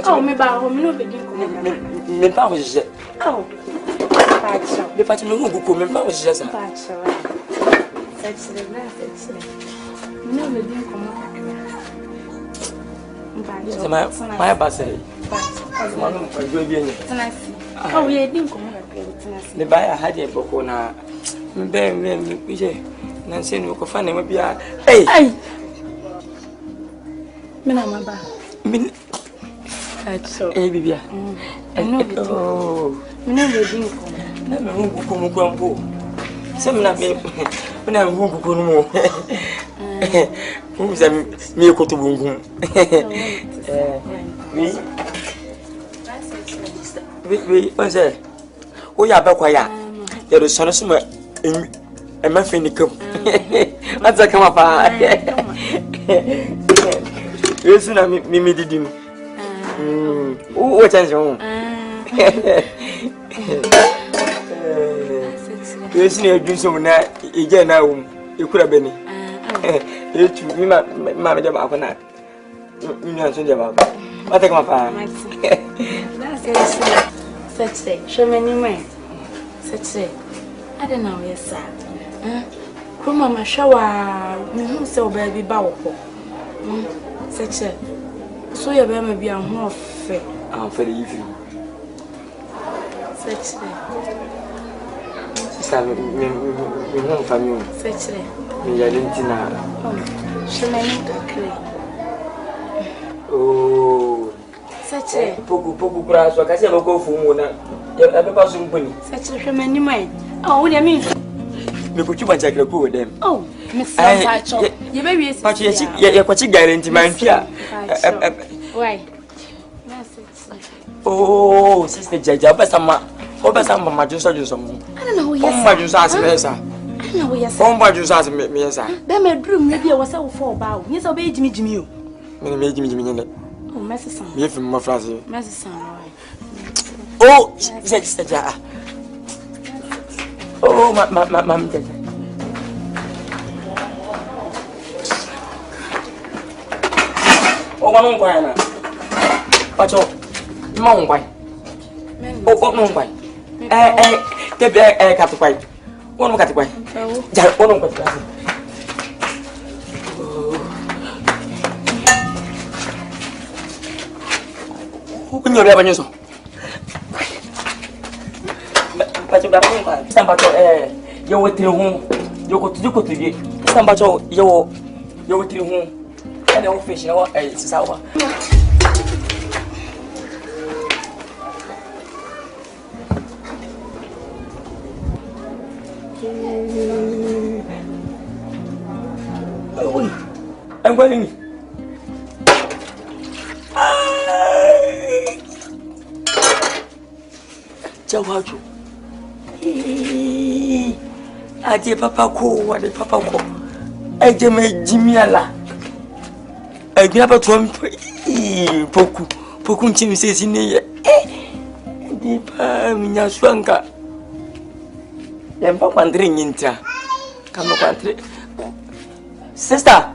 Oh, me ba ho me no be din ko me pa ho hye. Oh. Pa cha. Me pa cha me hu ko me pa ho hye sa. Pa cha. Sechre na sechre. Me no be din ko mo kakra. Mba cha. My ba say. Pa cha. Ma no pa jo bi enye. Tenasi. Oh, ye din ko mo kakra tenasi. Me ba ya haje boko na me je na se no ko fa na me bia. Hey. Me na maba. Me Acho. Bibia. Oh. Me no be din ko. Na me hu ko mo kwampo. Se me na me na hu ko no mo. Mu se me ko to bungun. We onse. O ya ba kwa ya. Ya do sono so e ma fe ni kam. Ata kama pa. Yesu na mi didim. O chance on. Yesu na edun so na eje na wo ekura beni. Etu mi ma me de ba ko na. Mi na so de ba. Ata kama pa. Saturday, show me any man. Saturday, I don't know, yes, sir. Come on, my shower, me so baby bow. Saturday, so your baby be on more fair. I'm for the evening. Saturday, sister, me home from you. Saturday, Me Argentina. Show me any Oh. Saturday, Poku prazo, kasi abako fumu na. Ya baba sumpuni. Saturday, show me any man. Oh, what do you mean? Me ko chuba chakra ko dem. Oh, Miss Sancho. You baby is. Pachi ya kwachi guarantee man fia. Why? Oh, sister Jaja, obasama majunsa junsa mu. I don't know who you are. Majunsa asmesa. I don't know who you are. Om majunsa asmesa. Be me drum me bia wasa wo for ba wo. Nyesa be jimi o. Me jimi nyele. Oh, Messi san. Me fi mo frase. Messi san. Oh, sister Jaja. Oh, mam Jaja. Oh, wanong kwa na. Pacho. Mong kwai. Oh, mong kwai. Tebe katu kwai. Wono katu kwai. Ja, wono kwai. Kunyo ya banyoso. Pacho da kwai. Samba to yo wetiri hu. Yo ko tuge. Samba to yo wetiri hu. Ene o fish na wa sisawa. I'm going. Jawaju. Aje papa ko, wale papa ko. Aje me jimiala. Aje papa tuam poku nchimi sesi ne. Di pa minya swanga. Yampa kwandre nyinta. Kama kwandre. Sister.